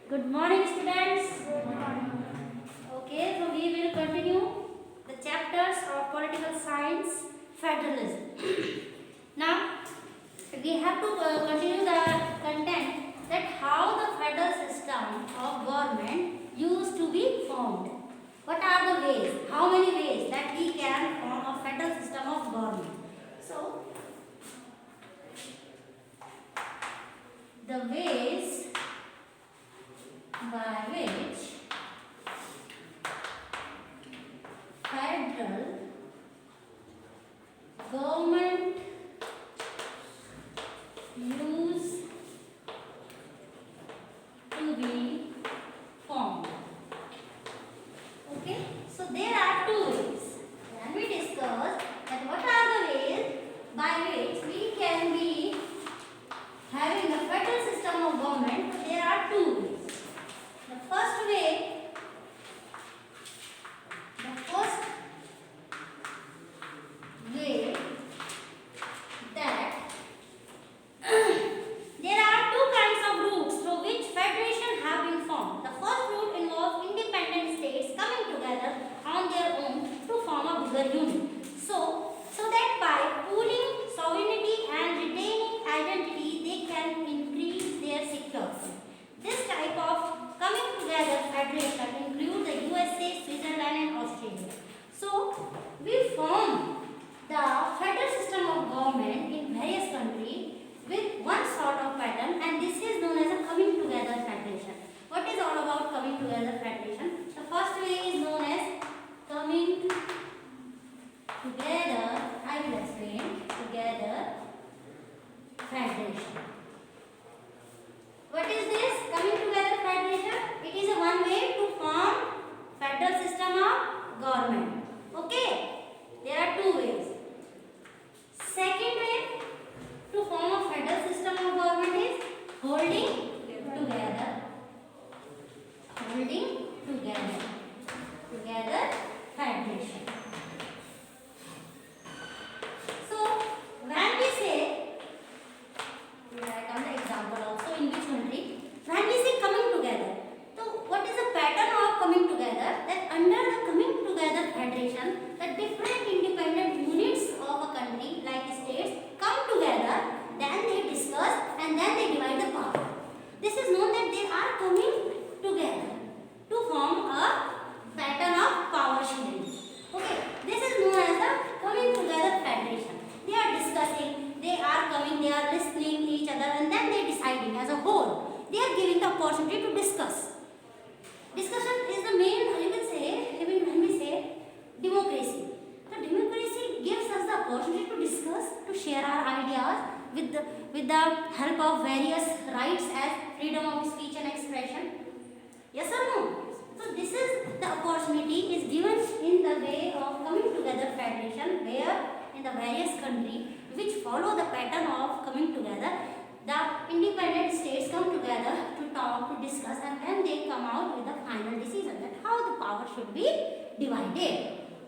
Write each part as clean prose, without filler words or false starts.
Good morning, students. Good morning. Okay, so we will continue the chapters of political science, federalism. Now, we have to continue the content that how the federal system of government used to be formed. What are the ways? How many ways that we can form a federal system of government? So, the ways by which federal government used to be formed. Okay, so there are two ways. When we discuss that what are the ways by which we can be having a federal system of government, there are two ways. The first way, that there are two kinds of routes through which federation have been formed. The first route involves independent states coming together on their own to form a bigger unit. So that by pooling sovereignty and retaining identity, they can increase their security. This type of coming together federation includes the USA, Switzerland, and Australia. So we form the federal system of government in various countries with one sort of pattern, and this is known as a coming together federation. What is all about coming together federation? The first way is known as coming together. I will explain. Together federation. What is this coming together federation? It is a one way to form federal system of government. Okay, there are two ways. Second way to form a federal system of government is holding together. Holding together. Together federation. So when we say, we write on the example also in which country, when we say coming together, so what is the pattern of coming together? That under the coming together federation, the different independent units of a country like states come together, then they discuss and then they divide the power. This is known that they are coming together to form a pattern of power sharing. Okay, this is known as the coming together federation. They are discussing, they are coming, they are listening each other, and then they deciding as a whole. They are giving the opportunity to discuss. Discussion is the main, you can say, even when we say democracy. The democracy gives us the opportunity to discuss, to share our ideas with the help of various rights as freedom of speech and expression. Yes or no? So this is the opportunity is given in the way of coming together federation, where in the various countries which follow the pattern of coming together, the independent states come together to talk, to discuss, and then they come out with the final decision that how the power should be divided.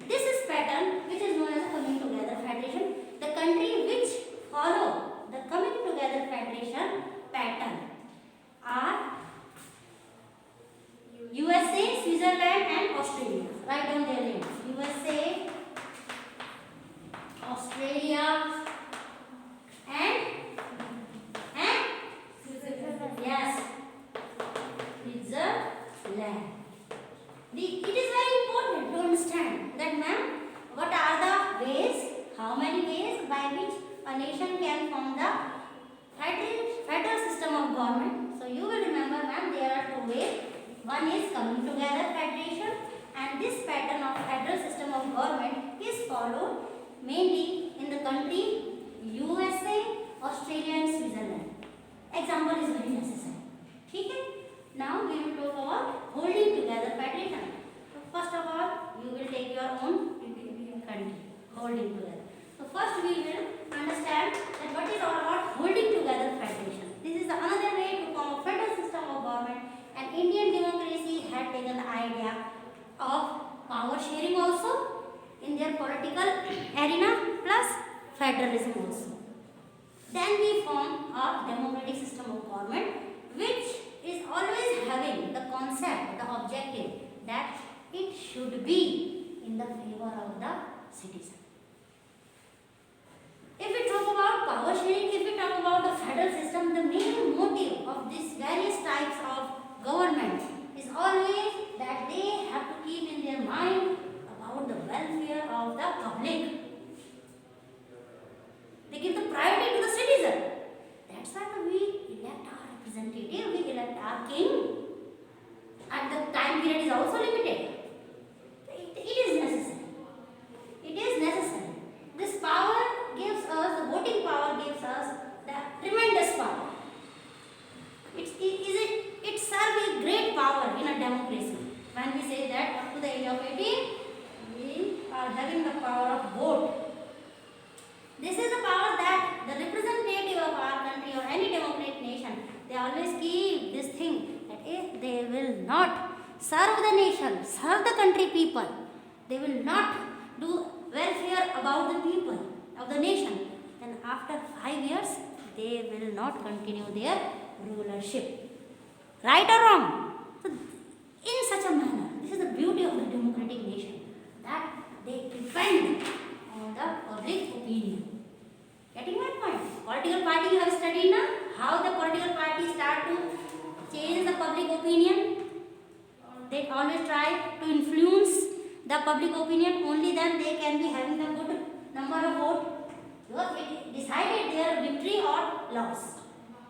This is pattern which is known as a coming together federation. The country which follow the coming together federation pattern are USA, Switzerland, and Australia. Write down their names. USA, Australia, and yes, Switzerland. It is very important to understand that, ma'am, what are the ways, how many ways by which a nation can form the federal system of government. So you will remember, ma'am, there are two ways. One is coming together federation, and this pattern of federal system of government is followed mainly in the country USA, Australia, and Switzerland. Example is very necessary. Okay? Now we will talk about holding together federation. So first of all, you will take your own country, holding together. So first we will understand that what is all about holding together federation. This is another way to form a federal system of government, and Indian democracy had taken the idea of power sharing also in their political arena plus federalism also. Then we form a democratic system of government which is always having concept, the objective that it should be in the favor of the citizen. If we talk about power sharing, if we talk about the federal system, the main motive of these various types of government is always that they have to keep in their mind about the welfare of the public. They give the priority to the citizen. That's why we elect our representative, we elect our king. And the time period is also limited. It is necessary. It is necessary. This power gives us, the voting power gives us the tremendous power. It serves a great power in a democracy. When we say that up to the age of 18, we are having the power of vote. This is the power that the representative of our country or any democratic nation, they always keep this thing that if they will not serve the nation, serve the country people, they will not do welfare about the people of the nation, then after 5 years they will not continue their rulership. Right or wrong? So in such a manner, this is the beauty of the democratic nation, that they depend on the public opinion. Getting my point? Political party you have studied now, how the political parties start to change the public opinion. They always try to influence the public opinion, only then they can be having the good number of votes. Because it decided their victory or loss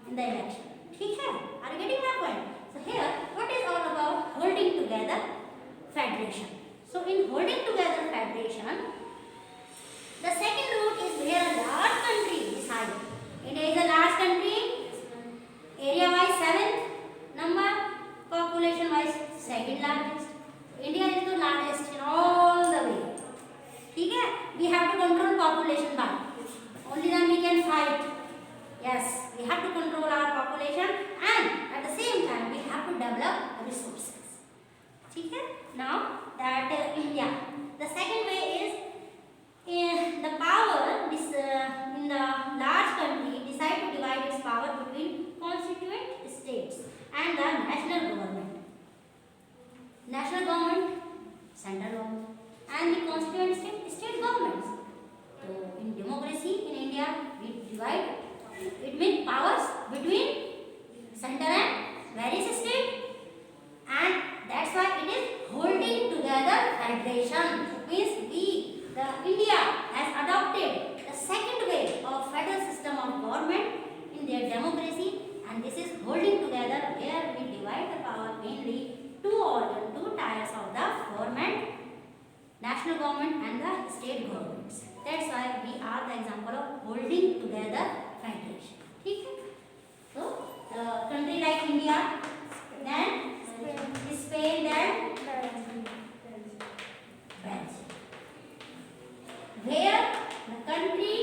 in the election. ठीक है? Are you getting my point? So here, what is all about holding together federation? So in holding together federation, the second route is where a large country decides. India is a large country, area-wise 7th number, population-wise second largest. India is the largest in all the way. ठीक है? We have to control population part. Only then we can fight. Yes, we have to control our population and at the same time we have to develop resources. ठीक है? Now that India, the second way is the power in the large country decide to divide its power between constituent states and the national government. National government, central government, and the constituent state governments. So in democracy in India, we divide it powers between center and various states, and that's why it is holding together federation. Means India has adopted the second way of federal system of government in their democracy, and this is holding together where we divide the power mainly two tiers of the government, national government and the state governments. That's why we are the example of holding together federation. ठीक है? So country like India, then Spain, then Belgium, where the country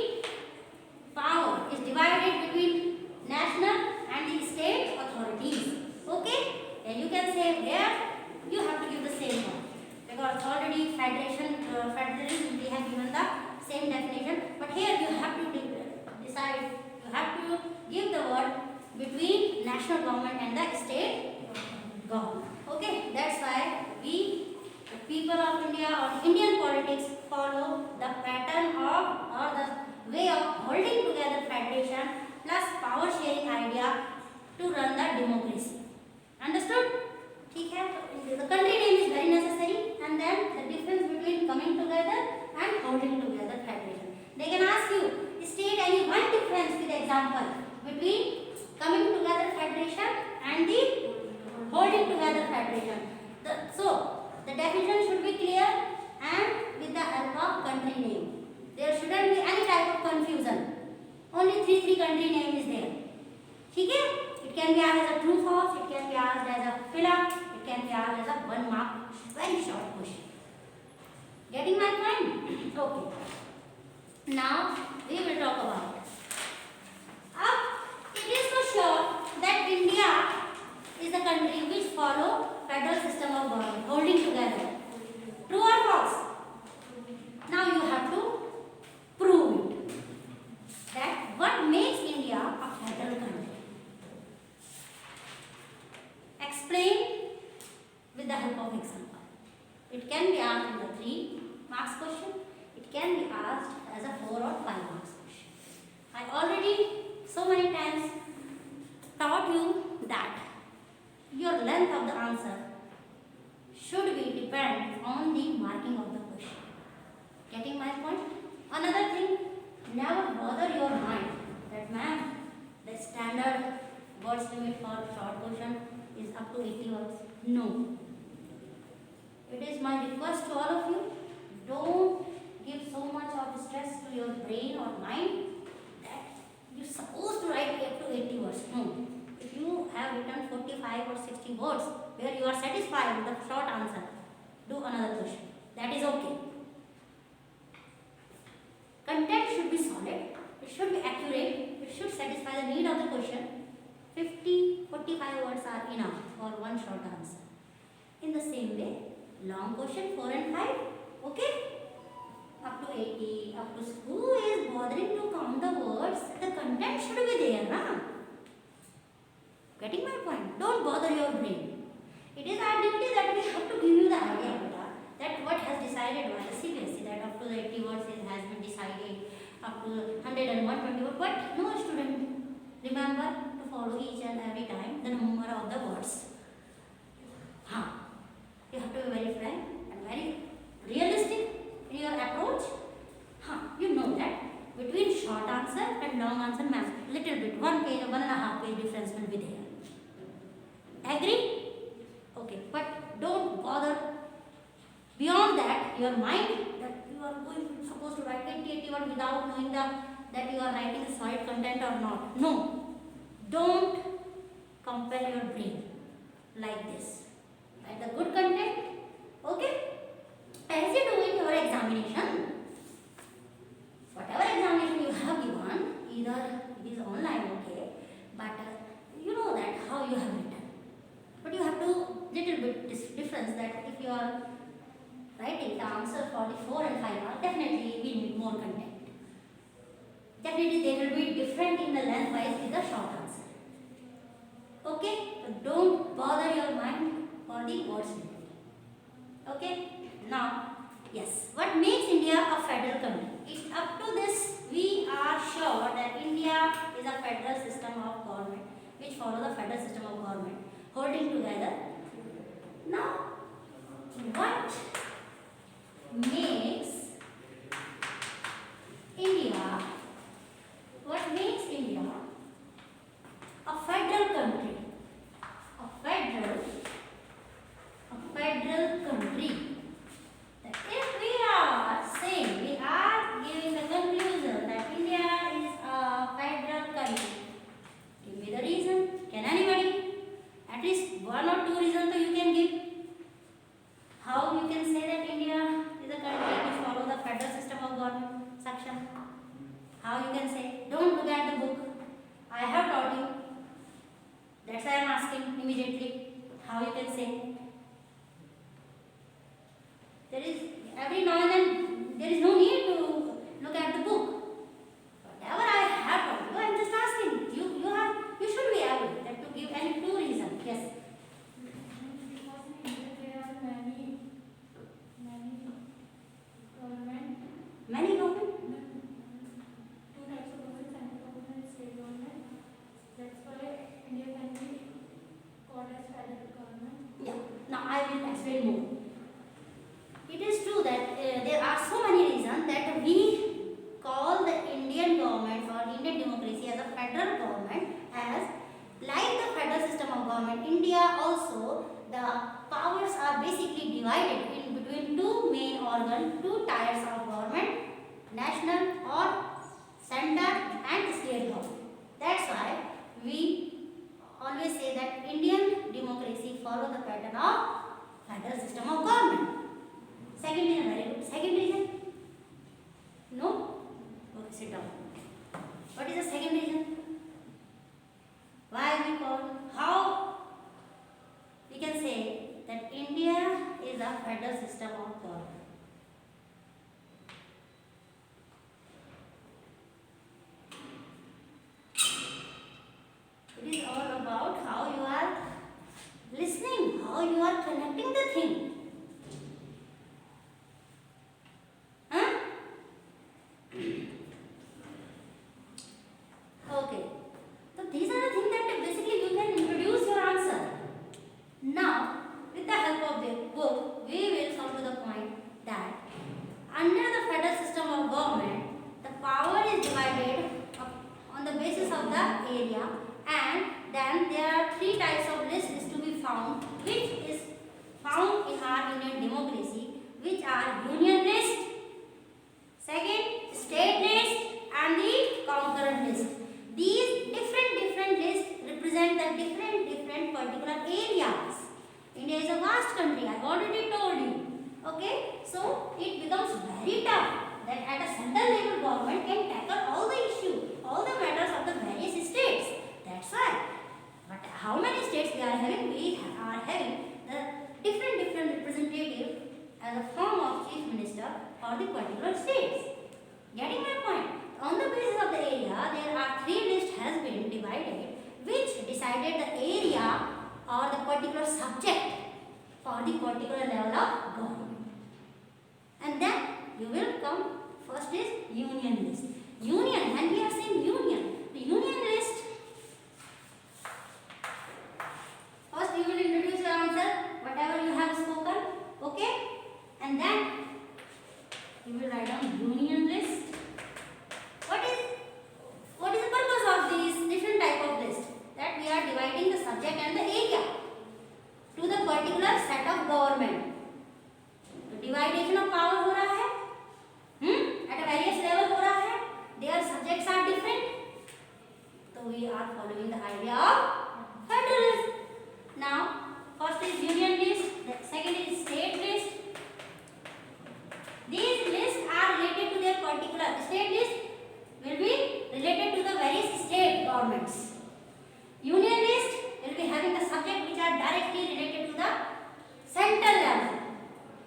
power is divided between national and the state authorities. Okay? And you can say where you have to give the same one, because already federalism we have given the same definition, but here you have to decide, you have to give the word between national government and the state government. Okay, that's why we, the people of India or Indian politics, follow the pattern of or the way of holding together federation plus power sharing idea to run the democracy. Understood? ठीक है? The country name is very necessary, and then the difference between coming together and holding together federation. They can ask you, state any one difference with example between coming together federation and the holding together federation. So the definition should be clear and with the help of country name. There shouldn't be any type of confusion. Only three country name is there. ठीक है? It can be asked as a true false, it can be asked as a fill up, it can be asked as a 1 mark, very short question. Getting my point? Okay. Now we will talk about. It is for sure that India is the country which follow federal system of government, holding together. True or false? Now you have to prove it. That what makes India a federal country. Explain with the help of example. It can be asked in the 3 marks question. It can be asked as a 4 or 5 marks question. I already so many times taught you that your length of the answer should be depend on the marking of the question. Getting my point? Another thing, never bother your mind that ma'am, the standard words limit for short question is up to 80 words. No. It is my request to all of you, don't give so much of stress to your brain or mind that you're supposed to write up to 80 words. No. If you have written 45 or 60 words where you are satisfied with the short answer, do another question. That is okay. Content should be solid, it should be accurate, it should satisfy the need of the question. 50, 45 words are enough for one short answer. In the same way, long question 4 and 5, okay? Up to 80, up to who is bothering to count the words? The content should be there, na? Getting my point? Don't bother your brain. It is our duty that we have to give you the idea that what has decided by the CBSE that up to the 80 words has been decided, up to 100 and 120 words, but no student remember to follow each and every time the number of the words. You have to be very frank and very realistic in your approach. You know that between short answer and long answer, ma'am, little bit, 1 page or 1.5 page difference will be there. Agree? Okay, but don't bother beyond that your mind that you are supposed to write 80 words without knowing that you are writing a solid content or not. No, don't compel your brain like this. Write the good content, okay? As you do in your examination, whatever examination you have given, either it is online, okay, but you know that how you have written. But you have to little bit difference that if you are writing the answer for the 4 and 5 marks, definitely we need more content. Definitely they will be different in the lengthwise with the short answer. Okay? So don't bother your mind for the words limit. Okay? Now, yes, what makes India a federal country? It's up to this we are sure that India is a federal system of government which follow the federal system of government holding together. Now, what makes India a federal country? A federal country. That if we are saying, we are giving the conclusion that India is a federal country, give me the reason. Can anybody? At least 1 or 2 reasons so you can give. How you can say that India is a country which follows the federal system of government section? How you can say? Don't look at the book. I have taught you. That's why I am asking immediately. How you can say? There is every now and then there is no need to look at the book. Whatever I have taught you, I am just asking. You should be able to give any 2 reasons. Yes. Many government? 2 types of government, central government and state government. That's why India can be called as federal government. Yeah. Now I will explain more. It is true that there are so many reasons that we call the Indian government or Indian democracy as a federal government, as like the federal system of government, India also the powers are basically divided in between 2 main organs, 2 tiers of government, national or center and state government. That's why we always say that Indian democracy follows the pattern of federal system of government. Second reason, very good. Second reason? No? Okay, sit down. What is the second reason? Why we call? How we can say that India is a federal system of government? It is all about how you are listening, how you are connecting the thing. Huh? Okay. So these are the things that basically you can introduce your answer. Now, with the help of the book, we will come to the point that under the federal system of government, the power is divided on the basis of the area, and then there are three types of lists to be found, which is found in our Indian democracy, which are union list, second state list, and the concurrent list. These different lists represent the different particular areas. India is a vast country, I already told you. Okay, so it becomes very tough that at a central level government can tackle all the issues, all the matters of the various states. That's why. But how many states we are having? We are having the different representative as a form of chief minister for the particular states. Getting my point? On the basis of the area, there are three lists has been divided, which decided the area or the particular subject for the particular level of government. And then you will come, first is union list. Union, and we are saying union. The union list, first you will introduce your answer, whatever you have spoken, okay? And then you will write down union list. What is the purpose of these different type of list? That we are dividing the subject and the area to the particular set of government. Dividation of power हो रहा है, at a various level हो रहा है. Their subjects are different. So we are following the idea of federalism. Now, first is union list, the second is state list. These lists are related to their particular state list will be related to the various state governments. Union list will be having the subject which are directly related to the central level.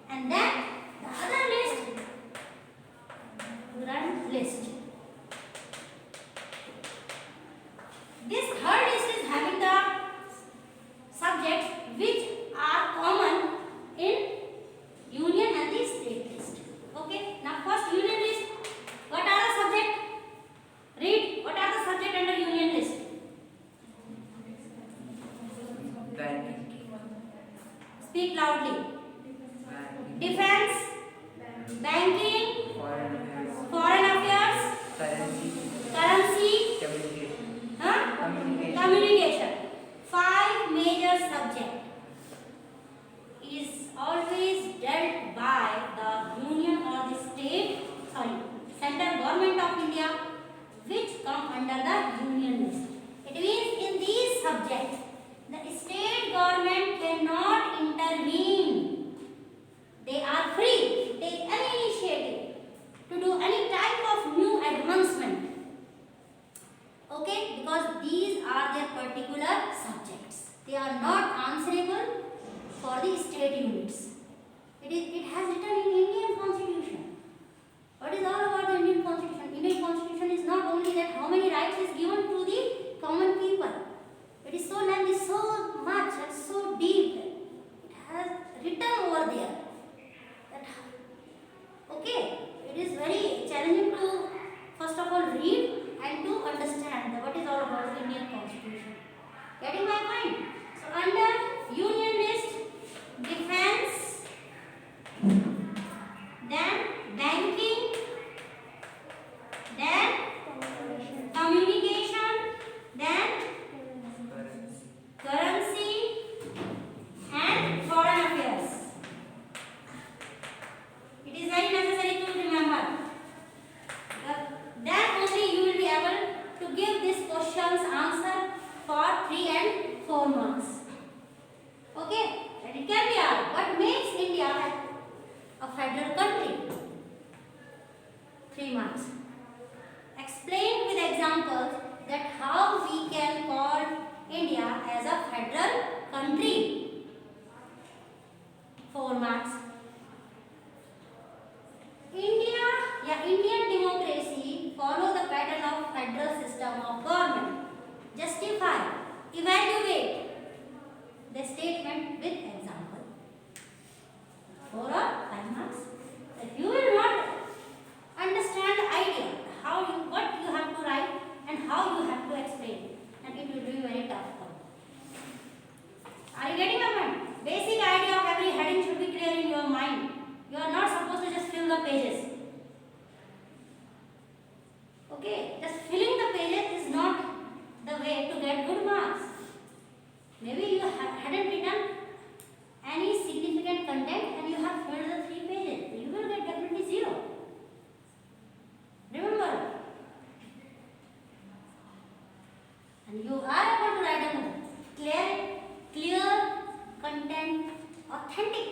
And then the other list, grand list. This third list is having the subjects which are common in union and the state list. Okay, now first union list. What are the subject? Read, what are the subject under union list? Speak loudly. Defense, banking, foreign affairs, currency, communication. 5 major subjects is always dealt by the union or the central government of India, which come under the union list. It means in these subjects, the state government cannot intervene. They are free to take any initiative to do any type of new advancement. Okay, because these are their particular subjects. They are not answerable for the state units. It has written in Indian Constitution. What is all about the Indian Constitution? Indian Constitution is not only that how many rights is given to the common people. It is so lengthy, so much and so deep. It has written over there. Okay, it is very challenging to first of all read and to understand what is all about the Indian Constitution. Getting my point? So under union list, defense,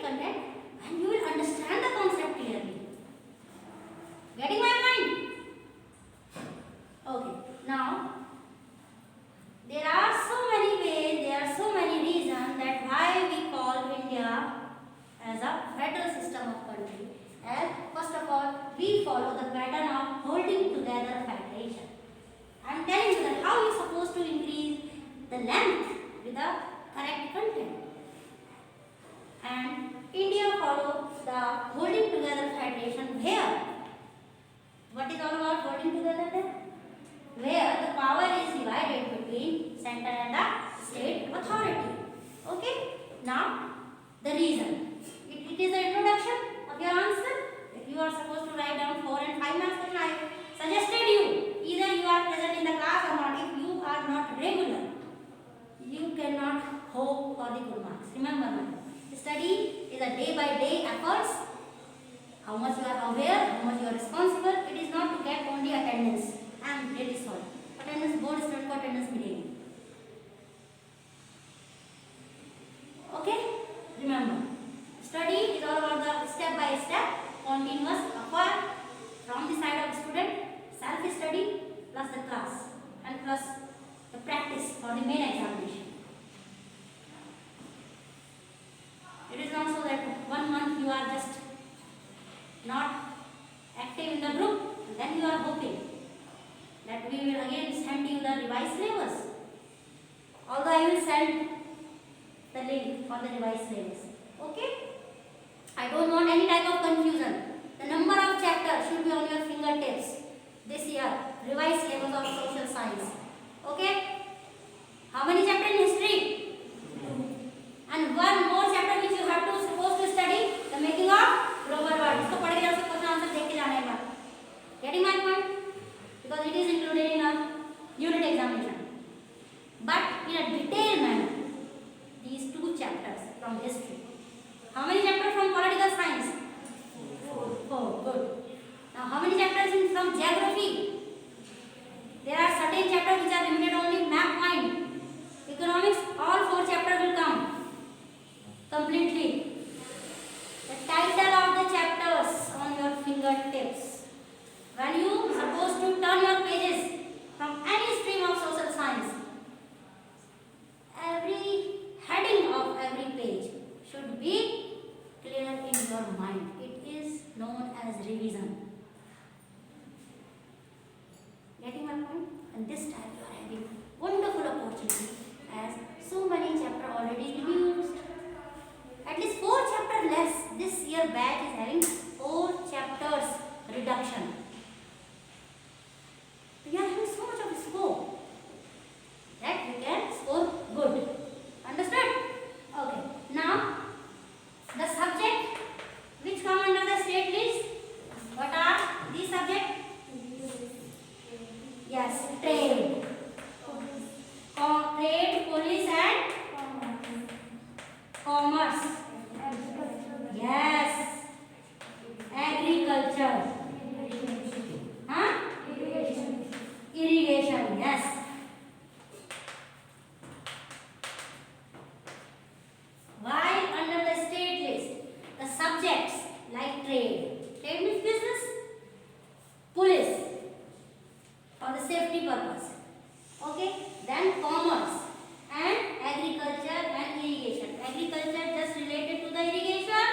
content and you will understand the concept clearly. Getting my point? Okay. Now, there are so many ways, there are so many reasons that why we call India as a federal system of country. And first of all, we follow the pattern of holding together federation. I am telling you that how you are supposed to increase the length with the correct content. And India follows the holding together federation where? What is all about holding together there? Where the power is divided between center and the state authority. Okay? Now, the reason. It is the introduction of your answer. If you are supposed to write down 4 and 5 marks question, I suggested you. Either you are present in the class or not. If you are not regular, you cannot hope for the good marks. Remember, madam. Study is a day-by-day efforts. How much you are aware, how much you are responsible. It is not to get only attendance. I am really sorry. Attendance board student को attendance मिलेगी. Okay? Remember, study is all about the step-by-step, continuous effort from the side of student, self-study plus the class and plus the practice for the main examination. It is not so that 1 month you are just not active in the group and then you are hoping that we will again send you the revised syllabus. Although I will send the link for the revised syllabus. Okay? I don't want any type of confusion. The number of chapters should be on your fingertips this year. Revised syllabus of social science. Okay? How many chapters in history? And one more chapter which you have to supposed to study, the making of global world. इसको पढ़ के जाओ, question answer देख के जाना एक बार. Getting my point? Because it is included in a unit examination. But in a detailed manner, these 2 chapters from history. How many chapters from political science? 4. Good. Now, how many chapters from geography? There are certain chapters which are limited only map point. Economics, all 4 chapters will come completely. The title of the chapters on your fingertips. When you supposed to turn your pages from any stream of social science, every heading of every page should be clear in your mind. It is known as revision. Getting my point? And this time you are having wonderful opportunity as so many chapters already reviewed. At least 4 chapters less. This year batch is having 4 chapters reduction. We are having so much of scope that we can score good. Understood? Okay. Now, the subject which come under the state list. What are these subjects? Yes, trade. Trade, police and commerce. Yes. Agriculture. Huh? Irrigation. Yes. While under the state list, the subjects like trade. Trade means business. Police for the safety purpose. Okay. Then commerce and agriculture and irrigation. Agriculture just related to the irrigation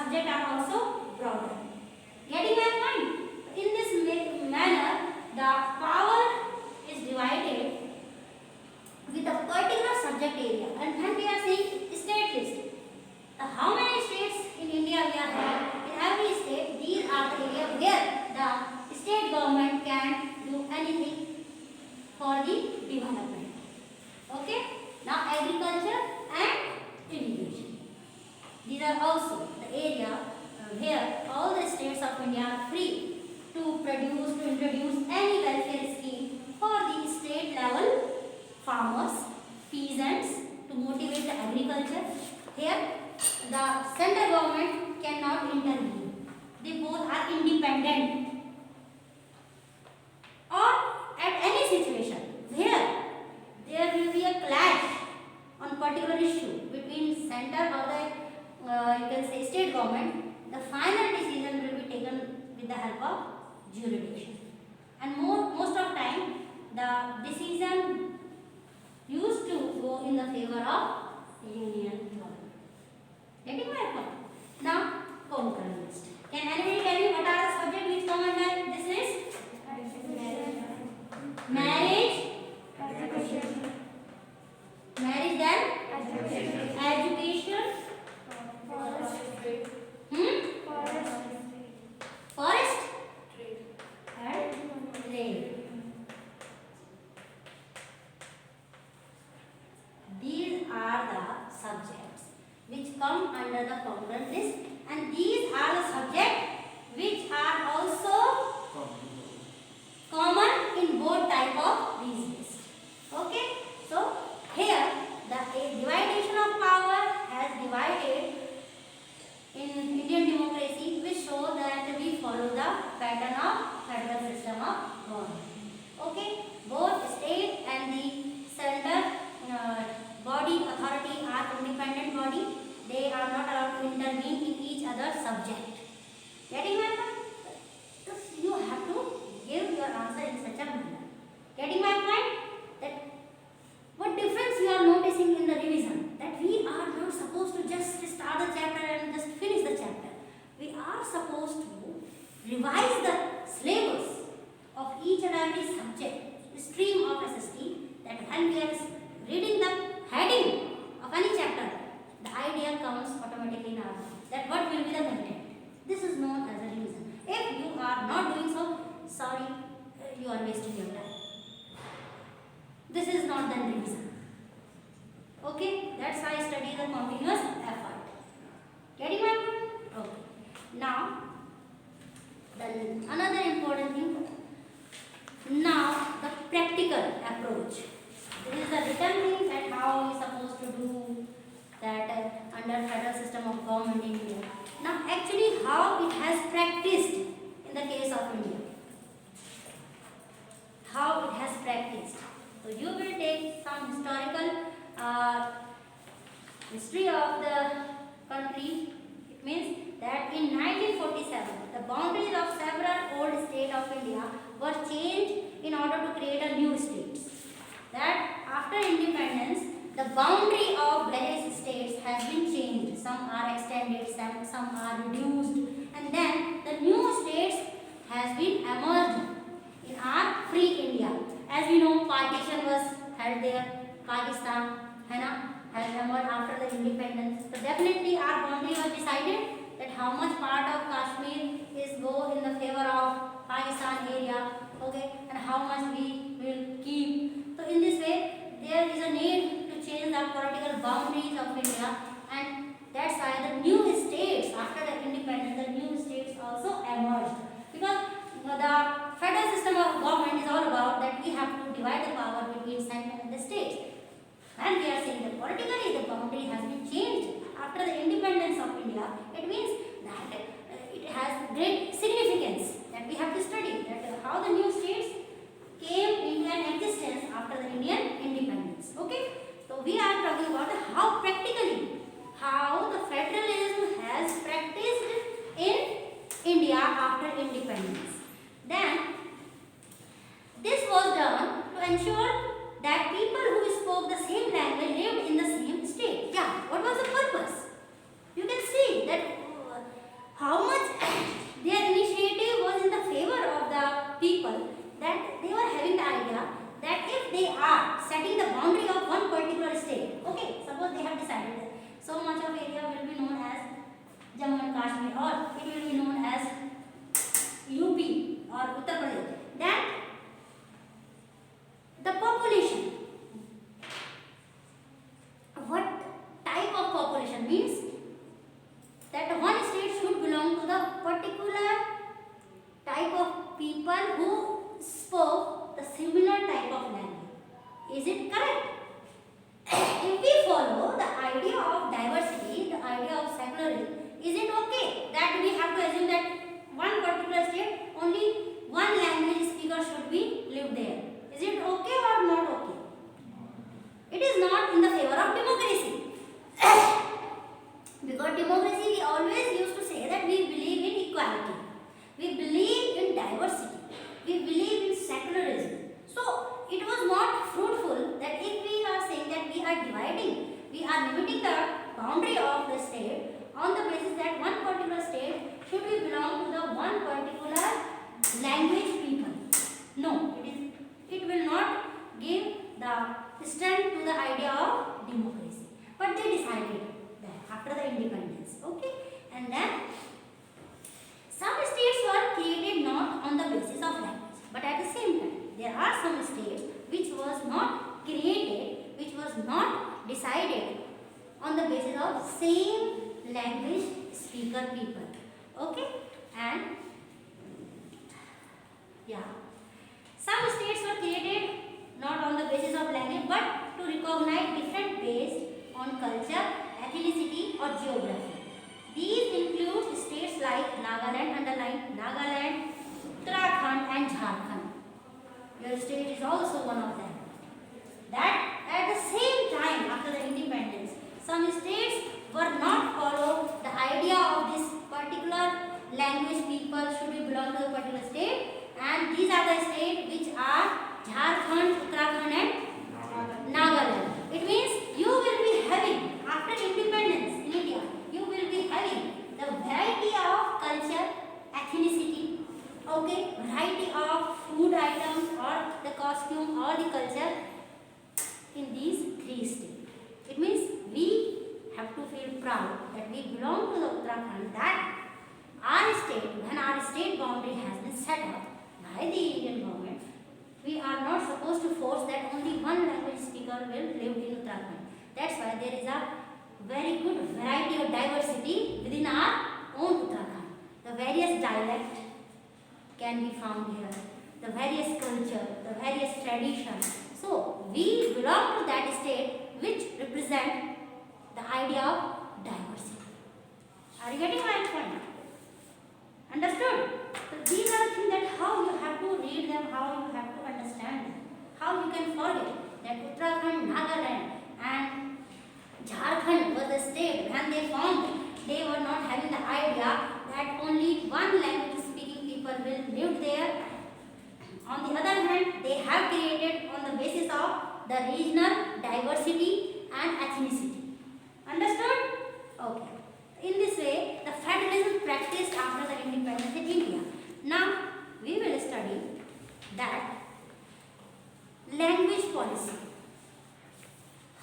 subject are also broader. Getting my point? In this manner, the power is divided with a particular subject area. And when we are saying state list, how many states in India we are having? In every state, these are the areas where the state government can do anything for the development. Okay? Now agriculture and irrigation. These are also the area where all the states of India are free to introduce any welfare scheme for the state level farmers, peasants to motivate the agriculture. Here, the central government cannot intervene. They both are independent. Or at any situation where there will be a clash on particular issue between center or the you can say state government, the final decision will be taken with the help of jurisdiction. And most of time, the decision used to go in the favor of union government. Getting my point? Now, concurrent list. Can anybody tell me what are the subjects which come under this list? Marriage. Marriage, then education. Forest and trade. These are the subjects which come under the concurrent list, and these are the subjects which are also common in both type of these lists. Okay, so here the division of power has divided in Indian democracy, which show that we follow the pattern of federal system of government. Okay, both state and the center body authority are independent body. They are not allowed to intervene in each other's subject. Getting my point? So you have to give your answer in such a manner. Getting my point? That what difference you are noticing in the revision? That we are not supposed to just start the chapter and just finish the chapter. We are supposed to revise the syllabus of each and every subject, stream of SST, that when we are reading the heading of any chapter, the idea comes automatically in our mind that what will be the content. This is known as a revision. If you are not doing so, sorry, you are wasting your time. This is not the revision. Okay, that's how I study the continuous effort. Getting my point? Okay. Now, another important thing. Now, the practical approach. This is the written thing that how we are supposed to do that under federal system of government in India. Now, actually, how it has practiced in the case of India. How it has practiced. So, you will take some historical history of the country. It means that in 1947, the boundaries of several old states of India were changed in order to create a new states. That after independence, the boundary of various states has been changed. Some are extended, some are reduced, and then the new states has been emerged in our free India. As we know, partition was held there. Pakistan has emerged after the independence. So definitely our boundary was decided that how much part of Kashmir is go in the favor of Pakistan area, okay, and how much we will keep. So in this way, there is a need to change the political boundaries of India, and that's why the new states after the independence, the new states also emerged, because the federal system of government is all about that we have to divide the power between center and the states. And we are saying that politically the boundary has been changed after the independence of India. It means that it has great significance that we have to study that how the new states came into an existence after the Indian independence. Okay, so we are talking about how practically how the federalism has practiced in India after independence. Then this was done to ensure that people who spoke the same language lived in the same state. Yeah, what was the purpose? You can see that that one state should belong to the particular type of people who spoke the similar type of language. Is it correct? If we follow the idea of diversity, the idea of secularism, is it okay that we have to assume that one particular state only one language speaker should be live there? Is it okay or not okay? It is not in the favor of democracy. Because democracy, we always used to say that we believe in equality, we believe in diversity, we believe in secularism. So it was not fruitful that if we are saying that we are dividing, we are limiting the boundary of the state on the basis that one particular state should be belong to the one particular language people. No, it will not give the strength to the idea of democracy. But they decided that after the independence, okay, and then some states were created not on the basis of language, but at the same time there are some states which was not created, which was not decided on the basis of same language speaker people, okay, and yeah, some states were created not on the basis of language but to recognize different based on culture, ethnicity or geography. These include states like Nagaland, underline Nagaland, Uttarakhand and Jharkhand. Your state is also one of them. That at the same time after the independence, some states were not follow the idea of this particular language people should be belong to a particular state, and these are the states which are Jharkhand, Uttarakhand and Nagaland. It means you will be having after independence in India, you will be having the variety of culture, ethnicity, okay, variety of food items or the costume or the culture in these three states. It means we have to feel proud that we belong to the Uttarakhand, that our state, when our state boundary has been set up by the Indian government, we are not supposed to force that only one language speaker will live in Uttarakhand. That's why there is a very good variety of diversity within our own Uttarakhand. The various dialects can be found here, the various culture, the various traditions. So we belong to that state which represent the idea of diversity. Are you getting my point? Understood? So these are the things that how you have to read them, how you have to understand them, how you can forget that Uttarakhand, Nagaland and Jharkhand was the state when they formed. They were not having the idea that only one language speaking people will live there. On the other hand, they have created on the basis of the regional diversity and ethnicity. Understood? Okay. In this way, the federalism practiced after the independence in India. Now, we will study that language policy.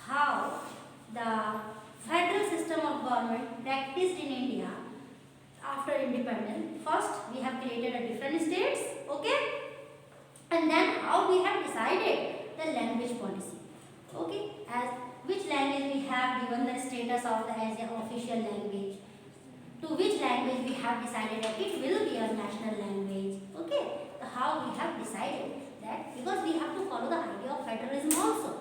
How the federal system of government practiced in India after independence. First, we have created a different states, okay? And then how we have decided the language policy, okay? As which language we have given the status of the as an official language, to which language we have decided that it will be a national language, okay? So how we have decided that, because we have to follow the idea of federalism also.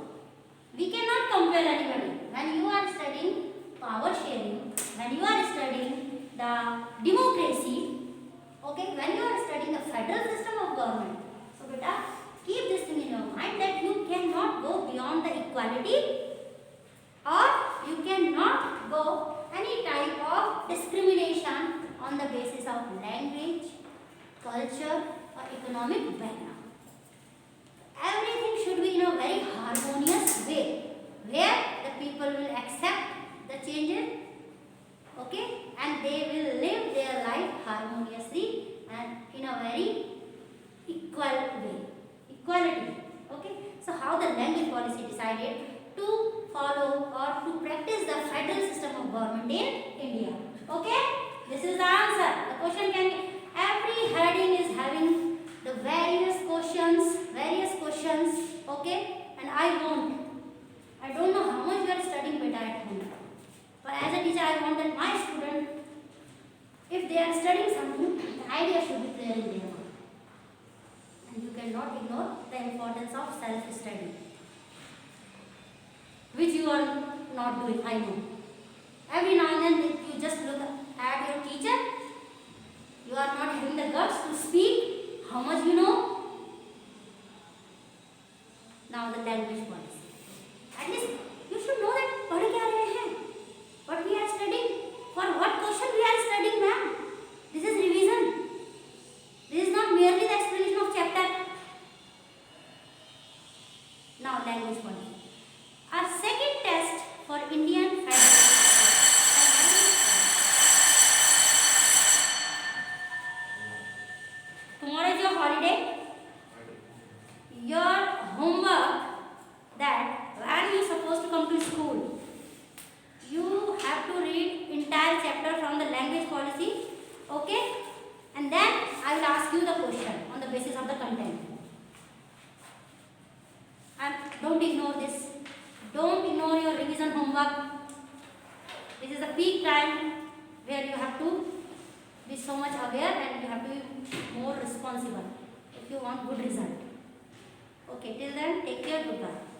We cannot compare anybody. When you are studying power sharing, when you are studying the democracy, okay, when you are studying the federal system of government, so beta, keep this thing in your mind that you cannot go beyond the equality, or you cannot go any type of discrimination on the basis of language, culture or economic background. Everything should be in a very harmonious way, where the people will accept the changes, okay, and they will live their life harmoniously and in a very equal way, equality, okay. So how the language policy decided to follow or to practice the federal system of government in India, okay. This is the answer. The question can be, every heading is having the various questions, okay, and I don't know how much you are studying beta at home, but as a teacher I want that my student they are studying something, the idea should be clear in their mind. And you cannot ignore the importance of self-study, which you are not doing, I know. Every now and then you just look at your teacher, you are not having the guts to speak how much you know. Now the language policy. At least you should know that पढ़ क्या रहे हैं, what we are studying, for what question we are studying, ma'am. This is revision. This is not merely the explanation of chapter. Now language policy. Our second test for Indian Federal. Tomorrow is your holiday. Your homework, that when you are supposed to come to school, you have to read entire chapter from the language policy, okay? And then I will ask you the question on the basis of the content. And don't ignore this. Don't ignore your revision homework. This is the peak time where you have to be so much aware and you have to be more responsible if you want good result. Okay, till then, take care, goodbye.